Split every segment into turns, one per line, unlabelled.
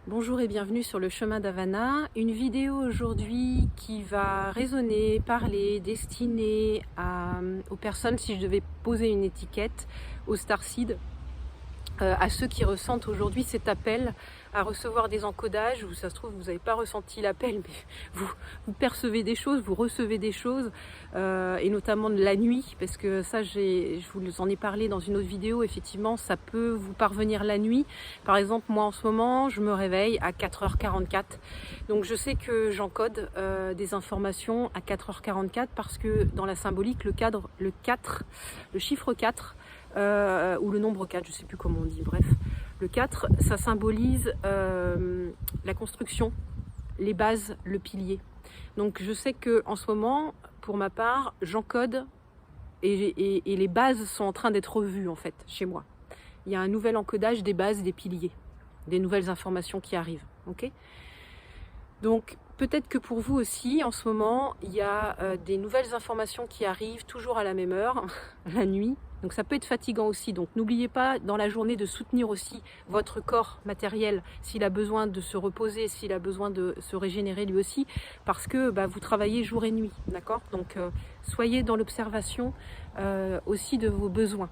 Bonjour et bienvenue sur le chemin d'Havana. Une vidéo aujourd'hui qui va résonner, parler, destinée aux personnes, si je devais poser une étiquette, aux starseeds, à ceux qui ressentent aujourd'hui cet appel à recevoir des encodages, où ça se trouve vous n'avez pas ressenti l'appel, mais vous percevez des choses, vous recevez des choses, et notamment de la nuit, parce que ça je vous en ai parlé dans une autre vidéo, effectivement ça peut vous parvenir la nuit. Par exemple moi en ce moment je me réveille à 4h44, donc je sais que j'encode des informations à 4h44 parce que dans la symbolique le chiffre 4, ou le nombre 4, je ne sais plus comment on dit, bref. Le 4, ça symbolise la construction, les bases, le pilier. Donc je sais qu'en ce moment, pour ma part, j'encode et les bases sont en train d'être revues en fait, chez moi. Il y a un nouvel encodage des bases, des piliers, des nouvelles informations qui arrivent. Ok ? Donc peut-être que pour vous aussi, en ce moment, il y a des nouvelles informations qui arrivent toujours à la même heure, la nuit. Donc ça peut être fatigant aussi. Donc n'oubliez pas dans la journée de soutenir aussi votre corps matériel s'il a besoin de se reposer, s'il a besoin de se régénérer lui aussi, parce que vous travaillez jour et nuit, d'accord ? Donc soyez dans l'observation aussi de vos besoins.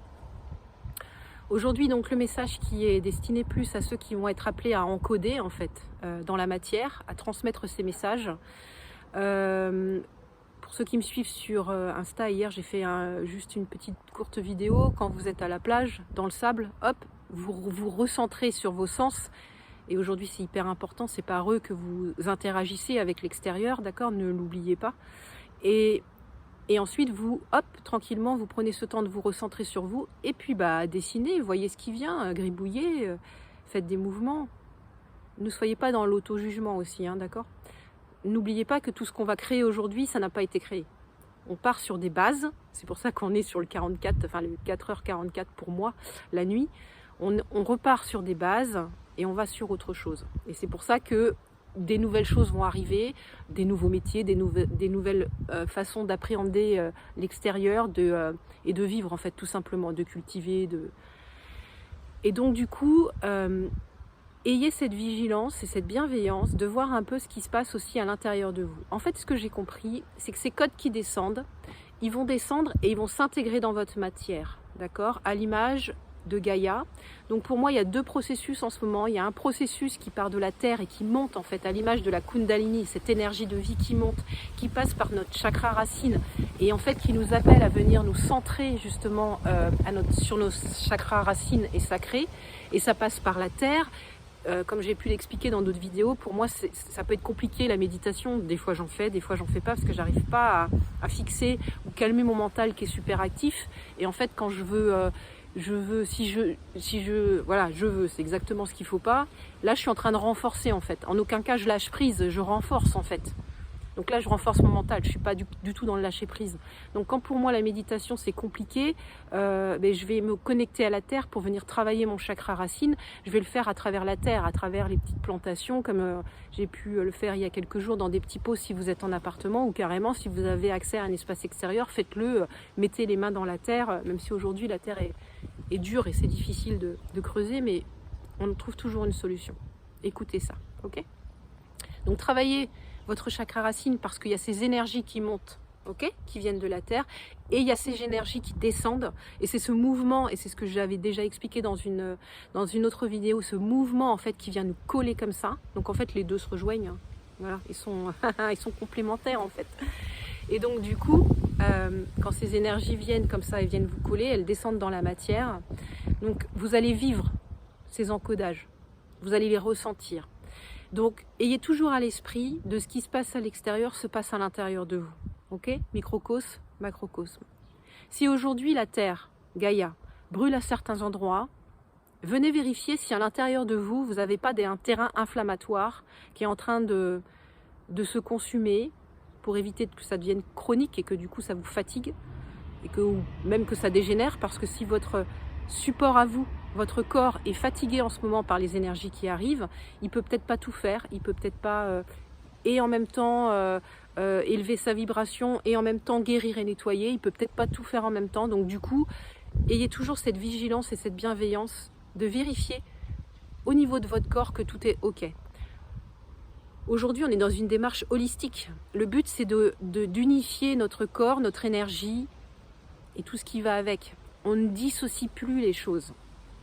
Aujourd'hui, donc, le message qui est destiné plus à ceux qui vont être appelés à encoder, en fait, dans la matière, à transmettre ces messages. Pour ceux qui me suivent sur Insta, hier, j'ai fait juste une petite courte vidéo. Quand vous êtes à la plage, dans le sable, hop, vous recentrez sur vos sens. Et aujourd'hui, c'est hyper important. C'est par eux que vous interagissez avec l'extérieur, d'accord ? Ne l'oubliez pas. Et ensuite, vous, hop, tranquillement, vous prenez ce temps de vous recentrer sur vous. Et puis, dessinez, voyez ce qui vient, gribouillez, faites des mouvements. Ne soyez pas dans l'auto-jugement aussi, hein, d'accord ? N'oubliez pas que tout ce qu'on va créer aujourd'hui, ça n'a pas été créé. On part sur des bases. C'est pour ça qu'on est sur le 44, enfin le 4h44 pour moi, la nuit. On repart sur des bases et on va sur autre chose. Et c'est pour ça que des nouvelles choses vont arriver, des nouveaux métiers, des nouvelles façons d'appréhender l'extérieur et de vivre en fait tout simplement, de cultiver. Et donc du coup, ayez cette vigilance et cette bienveillance de voir un peu ce qui se passe aussi à l'intérieur de vous. En fait, ce que j'ai compris, c'est que ces codes qui descendent, ils vont descendre et ils vont s'intégrer dans votre matière, d'accord ? À l'image de Gaïa. Donc pour moi, il y a deux processus en ce moment. Il y a un processus qui part de la terre et qui monte en fait à l'image de la Kundalini, cette énergie de vie qui monte, qui passe par notre chakra racine et en fait qui nous appelle à venir nous centrer justement sur nos chakras racines et sacrés. Et ça passe par la terre. Comme j'ai pu l'expliquer dans d'autres vidéos, pour moi ça peut être compliqué la méditation, des fois j'en fais, des fois j'en fais pas parce que j'arrive pas à fixer ou calmer mon mental qui est super actif. Et en fait quand je veux, c'est exactement ce qu'il faut pas. Là je suis en train de renforcer en fait, en aucun cas je lâche prise, je renforce en fait. Donc là, je renforce mon mental, je ne suis pas du tout dans le lâcher-prise. Donc quand pour moi la méditation c'est compliqué, je vais me connecter à la terre pour venir travailler mon chakra racine. Je vais le faire à travers la terre, à travers les petites plantations, comme j'ai pu le faire il y a quelques jours dans des petits pots si vous êtes en appartement, ou carrément si vous avez accès à un espace extérieur, faites-le, mettez les mains dans la terre, même si aujourd'hui la terre est dure et c'est difficile de creuser, mais on trouve toujours une solution. Écoutez ça, ok ? Donc travaillez votre chakra racine parce qu'il y a ces énergies qui montent, ok, qui viennent de la terre, et il y a ces énergies qui descendent, et c'est ce mouvement, et c'est ce que j'avais déjà expliqué dans une autre vidéo, ce mouvement en fait qui vient nous coller comme ça. Donc en fait les deux se rejoignent, hein. Voilà, ils sont complémentaires en fait. Et donc du coup, quand ces énergies viennent comme ça et viennent vous coller, elles descendent dans la matière. Donc vous allez vivre ces encodages, vous allez les ressentir. Donc, ayez toujours à l'esprit de ce qui se passe à l'extérieur se passe à l'intérieur de vous. Ok ? Microcosme, macrocosme. Si aujourd'hui la Terre, Gaïa, brûle à certains endroits, venez vérifier si à l'intérieur de vous, vous n'avez pas un terrain inflammatoire qui est en train de se consumer pour éviter que ça devienne chronique et que du coup ça vous fatigue ou même que ça dégénère, parce que si votre support à vous, votre corps est fatigué en ce moment par les énergies qui arrivent, il peut peut-être pas tout faire, il peut peut-être pas et en même temps élever sa vibration et en même temps guérir et nettoyer, il peut peut-être pas tout faire en même temps. Donc du coup, ayez toujours cette vigilance et cette bienveillance de vérifier au niveau de votre corps que tout est ok. Aujourd'hui, on est dans une démarche holistique. Le but, c'est d'unifier notre corps, notre énergie et tout ce qui va avec. On ne dissocie plus les choses.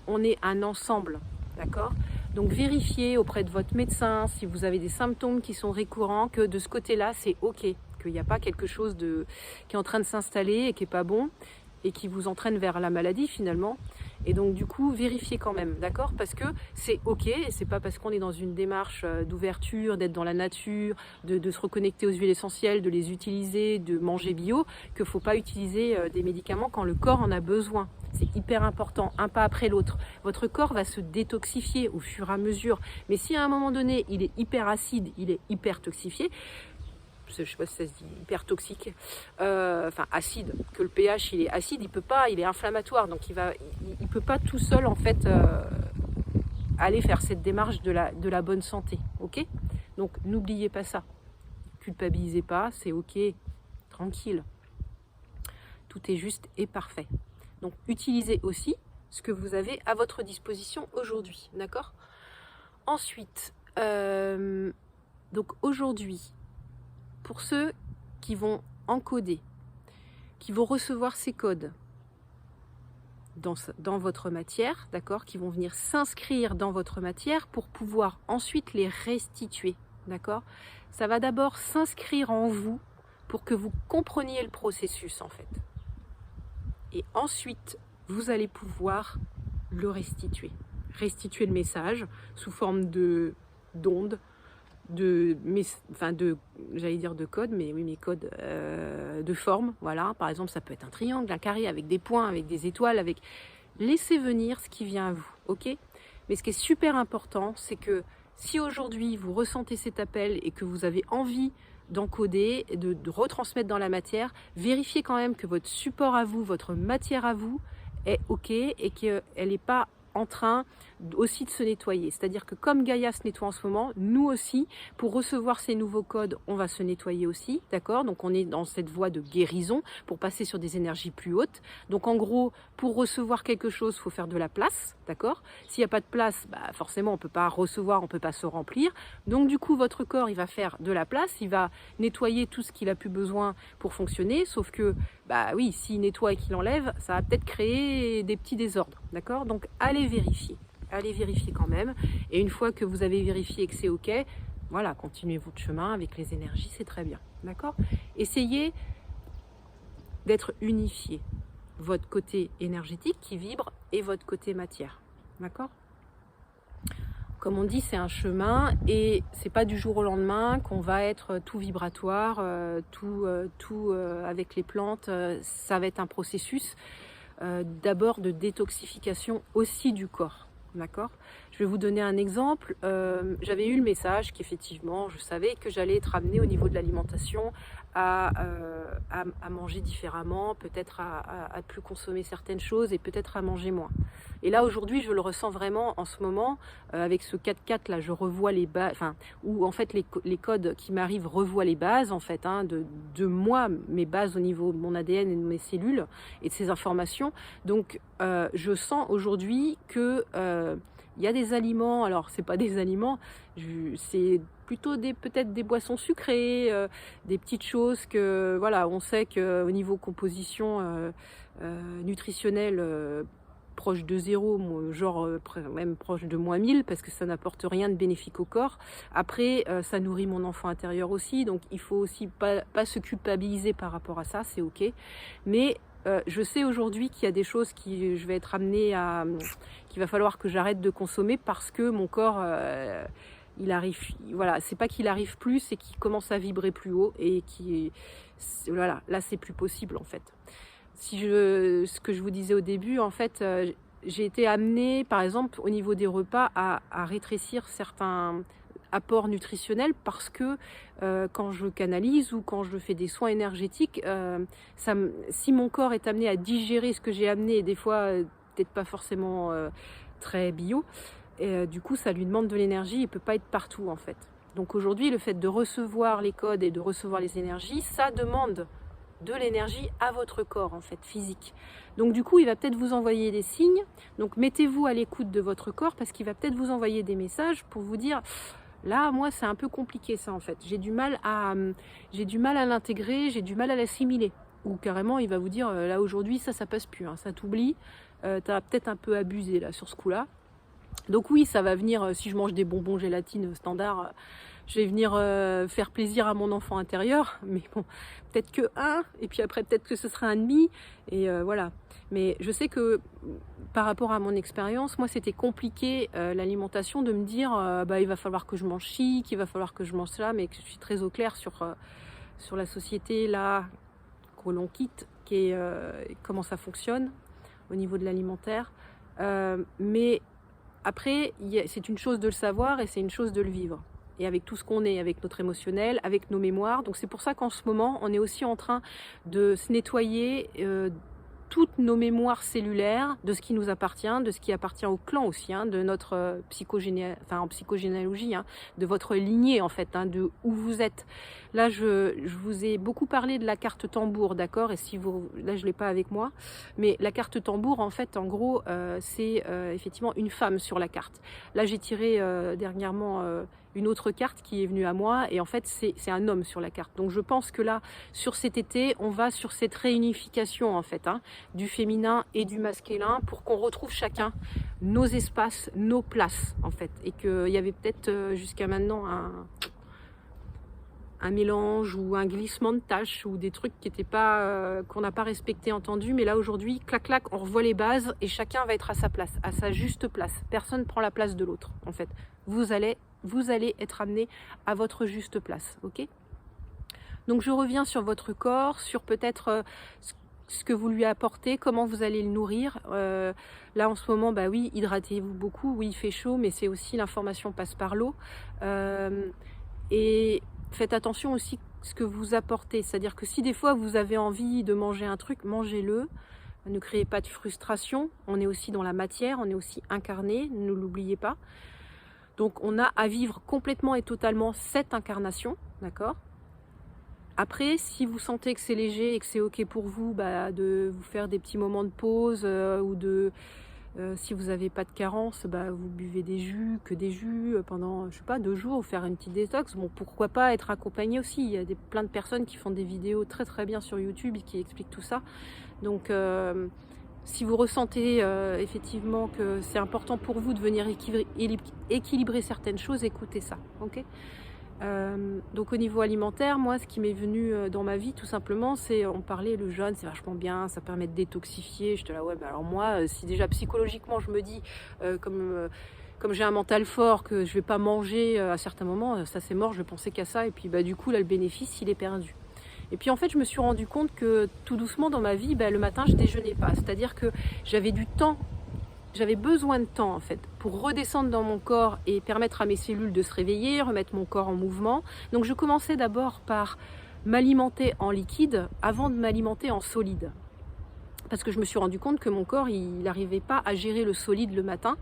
On est un ensemble, d'accord? Donc vérifiez auprès de votre médecin si vous avez des symptômes qui sont récurrents, que de ce côté-là, c'est OK, qu'il n'y a pas quelque chose qui est en train de s'installer et qui n'est pas bon et qui vous entraîne vers la maladie finalement. Et donc du coup, vérifiez quand même, d'accord? Parce que c'est OK, et c'est pas parce qu'on est dans une démarche d'ouverture, d'être dans la nature, de se reconnecter aux huiles essentielles, de les utiliser, de manger bio, qu'il ne faut pas utiliser des médicaments quand le corps en a besoin. C'est hyper important, un pas après l'autre. Votre corps va se détoxifier au fur et à mesure. Mais si à un moment donné, il est hyper acide, il est hyper toxifié, je ne sais pas si ça se dit, hyper toxique, enfin acide, que le pH il est acide, il est inflammatoire, donc il peut pas tout seul en fait aller faire cette démarche de la bonne santé, ok? Donc n'oubliez pas ça, culpabilisez pas, c'est ok, tranquille, tout est juste et parfait. Donc utilisez aussi ce que vous avez à votre disposition aujourd'hui, d'accord? Ensuite, donc aujourd'hui, pour ceux qui vont encoder, qui vont recevoir ces codes dans votre matière, d'accord, qui vont venir s'inscrire dans votre matière pour pouvoir ensuite les restituer, d'accord? Ça va d'abord s'inscrire en vous pour que vous compreniez le processus en fait. Et ensuite, vous allez pouvoir le restituer. Restituer le message sous forme d'ondes, j'allais dire de code, mais oui, mes codes de forme, voilà. Par exemple, ça peut être un triangle, un carré avec des points, avec des étoiles, laissez venir ce qui vient à vous, ok? Mais ce qui est super important, c'est que si aujourd'hui vous ressentez cet appel et que vous avez envie d'encoder, de retransmettre dans la matière, vérifiez quand même que votre support à vous, votre matière à vous est ok et qu'elle n'est pas en train aussi de se nettoyer. C'est-à-dire que comme Gaïa se nettoie en ce moment, nous aussi, pour recevoir ces nouveaux codes, on va se nettoyer aussi, d'accord? Donc on est dans cette voie de guérison pour passer sur des énergies plus hautes. Donc en gros, pour recevoir quelque chose, il faut faire de la place, d'accord? S'il n'y a pas de place, bah forcément on ne peut pas recevoir, on ne peut pas se remplir. Donc du coup, votre corps, il va faire de la place, il va nettoyer tout ce qu'il a plus besoin pour fonctionner, sauf que, bah oui, s'il nettoie et qu'il enlève, ça va peut-être créer des petits désordres, d'accord? Donc allez vérifier quand même. Et une fois que vous avez vérifié que c'est ok, voilà, continuez votre chemin avec les énergies, c'est très bien, d'accord? Essayez d'être unifié, votre côté énergétique qui vibre et votre côté matière, d'accord? Comme on dit, c'est un chemin et c'est pas du jour au lendemain qu'on va être tout vibratoire, tout avec les plantes. Ça va être un processus d'abord de détoxification aussi du corps. D'accord? Je vais vous donner un exemple. J'avais eu le message qu'effectivement, je savais que j'allais être amenée au niveau de l'alimentation à manger différemment, peut-être à plus consommer certaines choses et peut-être à manger moins. Et là, aujourd'hui, je le ressens vraiment en ce moment, avec ce 4-4, là, je revois les bases, enfin, où en fait les codes qui m'arrivent revoient les bases, en fait, hein, de moi, mes bases au niveau de mon ADN et de mes cellules et de ces informations. Donc, je sens aujourd'hui que il y a des aliments, alors c'est pas des aliments, c'est plutôt peut-être des boissons sucrées, des petites choses que voilà, on sait qu'au niveau composition nutritionnelle proche de 0, genre même proche de moins 1000, parce que ça n'apporte rien de bénéfique au corps. Après, ça nourrit mon enfant intérieur aussi, donc il faut aussi pas se culpabiliser par rapport à ça, c'est ok. Mais je sais aujourd'hui qu'il y a des choses je vais être amenée qu'il va falloir que j'arrête de consommer parce que mon corps, il arrive, voilà, c'est pas qu'il arrive plus, c'est qu'il commence à vibrer plus haut et voilà, là c'est plus possible en fait. Ce que je vous disais au début, en fait, j'ai été amenée, par exemple, au niveau des repas, à rétrécir certains apports nutritionnels parce que quand je canalise ou quand je fais des soins énergétiques, si mon corps est amené à digérer ce que j'ai amené, et des fois peut-être pas forcément très bio, et du coup ça lui demande de l'énergie, il ne peut pas être partout en fait. Donc aujourd'hui, le fait de recevoir les codes et de recevoir les énergies, ça demande de l'énergie à votre corps en fait, physique. Donc du coup, il va peut-être vous envoyer des signes. Donc mettez-vous à l'écoute de votre corps parce qu'il va peut-être vous envoyer des messages pour vous dire Là, moi, c'est un peu compliqué ça en fait. J'ai du mal à l'intégrer, j'ai du mal à l'assimiler. Ou carrément, il va vous dire, là aujourd'hui, ça passe plus, hein, ça t'oublie, t'as peut-être un peu abusé là sur ce coup-là. Donc oui, ça va venir, si je mange des bonbons gélatine standard, je vais venir faire plaisir à mon enfant intérieur, mais bon, peut-être que un, et puis après peut-être que ce sera un demi, et voilà. Mais je sais que par rapport à mon expérience, moi c'était compliqué l'alimentation, de me dire bah, il va falloir que je mange chic, il va falloir que je mange cela, mais que je suis très au clair sur la société là que l'on quitte, qui est, comment ça fonctionne au niveau de l'alimentaire. Mais après, c'est une chose de le savoir et c'est une chose de le vivre. Et avec tout ce qu'on est, avec notre émotionnel, avec nos mémoires. Donc c'est pour ça qu'en ce moment, on est aussi en train de se nettoyer toutes nos mémoires cellulaires, de ce qui nous appartient, de ce qui appartient au clan aussi, hein, de notre en psychogénéalogie, hein, de votre lignée en fait, hein, de où vous êtes. Là, je vous ai beaucoup parlé de la carte tambour, d'accord? Et si vous, là, je l'ai pas avec moi, mais la carte tambour, en fait, en gros, c'est effectivement une femme sur la carte. Là, j'ai tiré dernièrement une autre carte qui est venue à moi, et en fait, c'est un homme sur la carte. Donc, je pense que là, sur cet été, on va sur cette réunification, en fait, hein, du féminin et du masculin, pour qu'on retrouve chacun nos espaces, nos places, en fait. Et qu'il y avait peut-être jusqu'à maintenant un mélange ou un glissement de tâches ou des trucs qui étaient pas qu'on n'a pas respecté, entendu, mais là aujourd'hui, clac clac, on revoit les bases et chacun va être à sa place, à sa juste place. Personne prend la place de l'autre, en fait. Vous allez être amené à votre juste place, ok? Donc je reviens sur votre corps, sur peut-être ce que vous lui apportez, comment vous allez le nourrir. Là en ce moment, bah oui, hydratez-vous beaucoup, oui il fait chaud, mais c'est aussi l'information passe par l'eau. Et faites attention aussi à ce que vous apportez, c'est-à-dire que si des fois vous avez envie de manger un truc, mangez-le. Ne créez pas de frustration, on est aussi dans la matière, on est aussi incarné, ne l'oubliez pas. Donc on a à vivre complètement et totalement cette incarnation, d'accord? Après, si vous sentez que c'est léger et que c'est ok pour vous, bah, de vous faire des petits moments de pause ou de... si vous n'avez pas de carence, bah, vous buvez des jus, que des jus pendant, je sais pas, 2 jours, ou faire une petite détox. Bon, pourquoi pas être accompagné aussi. Il y a plein de personnes qui font des vidéos très très bien sur YouTube et qui expliquent tout ça. Donc, si vous ressentez effectivement que c'est important pour vous de venir équilibrer certaines choses, écoutez ça, ok? Donc au niveau alimentaire, moi ce qui m'est venu dans ma vie tout simplement, c'est, on parlait, le jeûne c'est vachement bien, ça permet de détoxifier. J'étais là ouais, bah alors moi si déjà psychologiquement je me dis comme j'ai un mental fort, que je vais pas manger à certains moments, ça c'est mort, je vais penser qu'à ça, et puis bah du coup là le bénéfice il est perdu. Et puis en fait je me suis rendu compte que tout doucement dans ma vie, bah, le matin je déjeunais pas, c'est-à-dire que j'avais du temps. J'avais besoin de temps en fait pour redescendre dans mon corps et permettre à mes cellules de se réveiller, remettre mon corps en mouvement. Donc je commençais d'abord par m'alimenter en liquide avant de m'alimenter en solide. Parce que je me suis rendu compte que mon corps, il n'arrivait pas à gérer le solide le matin.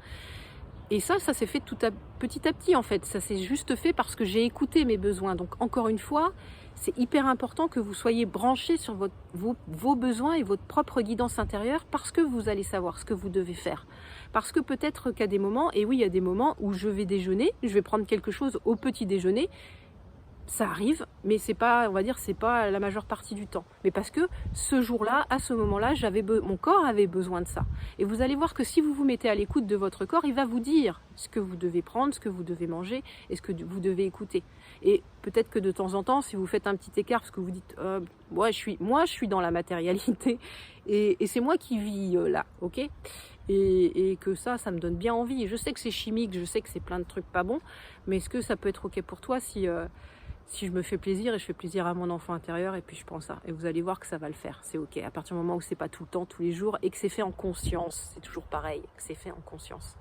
Et ça s'est fait petit à petit en fait. Ça s'est juste fait parce que j'ai écouté mes besoins. Donc encore une fois, c'est hyper important que vous soyez branchés sur vos besoins et votre propre guidance intérieure, parce que vous allez savoir ce que vous devez faire. Parce que peut-être qu'à des moments, et oui, il y a des moments où je vais déjeuner, je vais prendre quelque chose au petit déjeuner, ça arrive, mais c'est pas, on va dire, c'est pas la majeure partie du temps. Mais parce que ce jour-là, à ce moment-là, mon corps avait besoin de ça. Et vous allez voir que si vous vous mettez à l'écoute de votre corps, il va vous dire ce que vous devez prendre, ce que vous devez manger et ce que vous devez écouter. Et peut-être que de temps en temps, si vous faites un petit écart, parce que vous dites, moi je suis dans la matérialité et c'est moi qui vis là, ok? Et que ça me donne bien envie. Et je sais que c'est chimique, je sais que c'est plein de trucs pas bons, mais est-ce que ça peut être ok pour toi si je me fais plaisir et je fais plaisir à mon enfant intérieur, et puis je prends ça, et vous allez voir que ça va le faire, c'est ok, à partir du moment où c'est pas tout le temps, tous les jours, et que c'est fait en conscience, c'est toujours pareil, que c'est fait en conscience.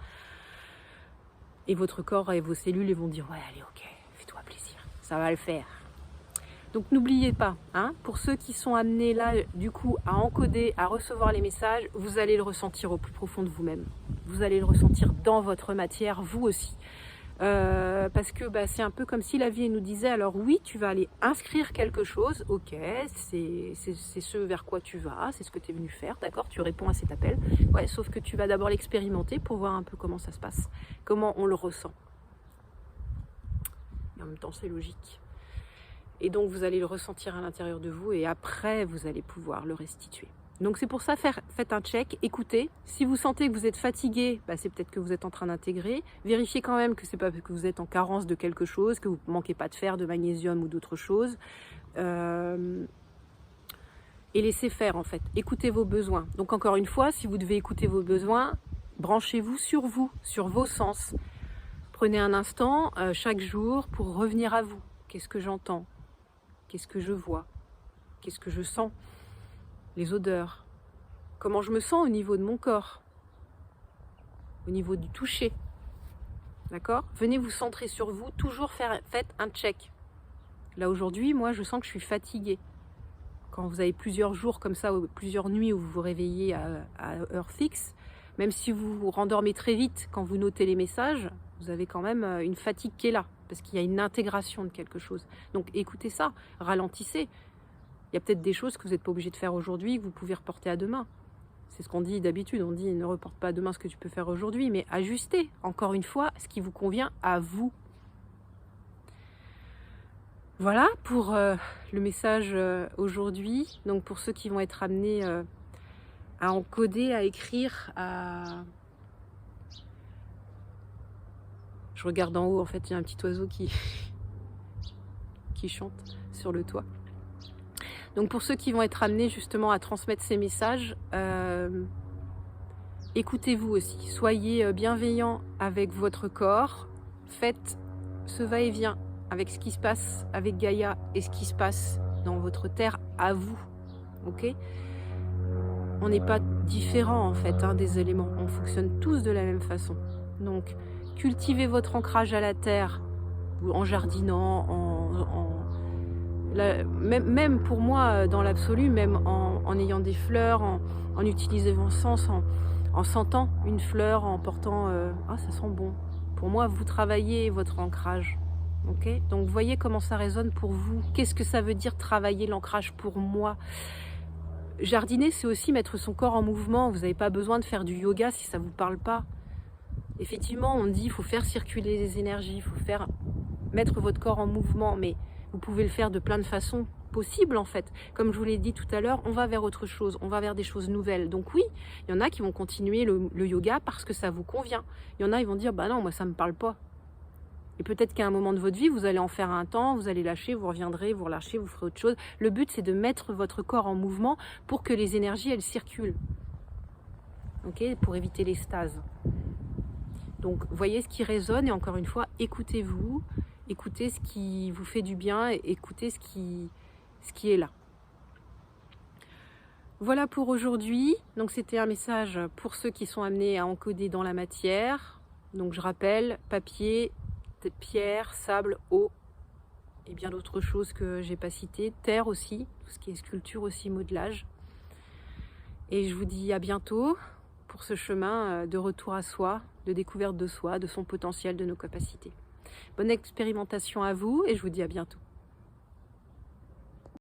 Et votre corps et vos cellules, ils vont dire ouais, allez, ok, fais-toi plaisir, ça va le faire. Donc n'oubliez pas, hein, pour ceux qui sont amenés là, du coup, à encoder, à recevoir les messages, vous allez le ressentir au plus profond de vous-même, vous allez le ressentir dans votre matière, vous aussi. Parce que bah, c'est un peu comme si la vie nous disait, alors oui, tu vas aller inscrire quelque chose, ok, c'est ce vers quoi tu vas, c'est ce que tu es venu faire, d'accord, tu réponds à cet appel, ouais, sauf que tu vas d'abord l'expérimenter pour voir un peu comment ça se passe, comment on le ressent. En même temps, c'est logique. Et donc, vous allez le ressentir à l'intérieur de vous et après, vous allez pouvoir le restituer. Donc, c'est pour ça, faites un check, écoutez. Si vous sentez que vous êtes fatigué, c'est peut-être que vous êtes en train d'intégrer. Vérifiez quand même que c'est pas parce que vous êtes en carence de quelque chose, que vous ne manquez pas de fer, de magnésium ou d'autres choses. Et laissez faire, en fait. Écoutez vos besoins. Donc, encore une fois, si vous devez écouter vos besoins, branchez-vous, sur vos sens. Prenez un instant chaque jour pour revenir à vous. Qu'est-ce que j'entends? Qu'est-ce que je vois? Qu'est-ce que je sens? Les odeurs. Comment je me sens au niveau de mon corps? Au niveau du toucher. D'accord? Venez vous centrer sur vous. Toujours faites un check. Là, aujourd'hui, moi, je sens que je suis fatiguée. Quand vous avez plusieurs jours comme ça, ou plusieurs nuits où vous vous réveillez à heure fixe, même si vous vous rendormez très vite quand vous notez les messages, vous avez quand même une fatigue qui est là, parce qu'il y a une intégration de quelque chose. Donc écoutez ça, ralentissez. Il y a peut-être des choses que vous n'êtes pas obligé de faire aujourd'hui, que vous pouvez reporter à demain. C'est ce qu'on dit d'habitude, on dit ne reporte pas à demain ce que tu peux faire aujourd'hui, mais ajustez, encore une fois, ce qui vous convient à vous. Voilà pour le message aujourd'hui. Donc pour ceux qui vont être amenés à encoder, à écrire, Je regarde en haut, en fait, il y a un petit oiseau qui chante sur le toit. Donc pour ceux qui vont être amenés justement à transmettre ces messages, écoutez-vous aussi. Soyez bienveillants avec votre corps. Faites ce va-et-vient avec ce qui se passe avec Gaïa et ce qui se passe dans votre terre à vous. Ok ? On n'est pas différents en fait des éléments. On fonctionne tous de la même façon. Donc cultivez votre ancrage à la terre en jardinant, même pour moi dans l'absolu, même en ayant des fleurs, en utilisant mon sens, en sentant une fleur, en portant ah ça sent bon. Pour moi, vous travaillez votre ancrage. Okay, donc voyez comment ça résonne pour vous. Qu'est-ce que ça veut dire travailler l'ancrage pour moi? Jardiner, c'est aussi mettre son corps en mouvement. Vous n'avez pas besoin de faire du yoga si ça ne vous parle pas. Effectivement, on dit qu'il faut faire circuler les énergies, il faut mettre votre corps en mouvement, mais vous pouvez le faire de plein de façons possibles en fait. Comme je vous l'ai dit tout à l'heure, on va vers autre chose, on va vers des choses nouvelles. Donc oui, il y en a qui vont continuer le yoga parce que ça vous convient. Il y en a, ils vont dire, bah non, moi ça ne me parle pas. Et peut-être qu'à un moment de votre vie, vous allez en faire un temps, vous allez lâcher, vous reviendrez, vous relâchez, vous ferez autre chose. Le but, c'est de mettre votre corps en mouvement pour que les énergies, elles circulent. Ok, pour éviter les stases. Donc, voyez ce qui résonne et encore une fois, écoutez-vous, écoutez ce qui vous fait du bien, et écoutez ce qui est là. Voilà pour aujourd'hui. Donc, c'était un message pour ceux qui sont amenés à encoder dans la matière. Donc, je rappelle, papier, pierre, sable, eau et bien d'autres choses que j'ai pas citées, terre aussi, tout ce qui est sculpture aussi, modelage. Et je vous dis à bientôt pour ce chemin de retour à soi, de découverte de soi, de son potentiel, de nos capacités. Bonne expérimentation à vous et je vous dis à bientôt.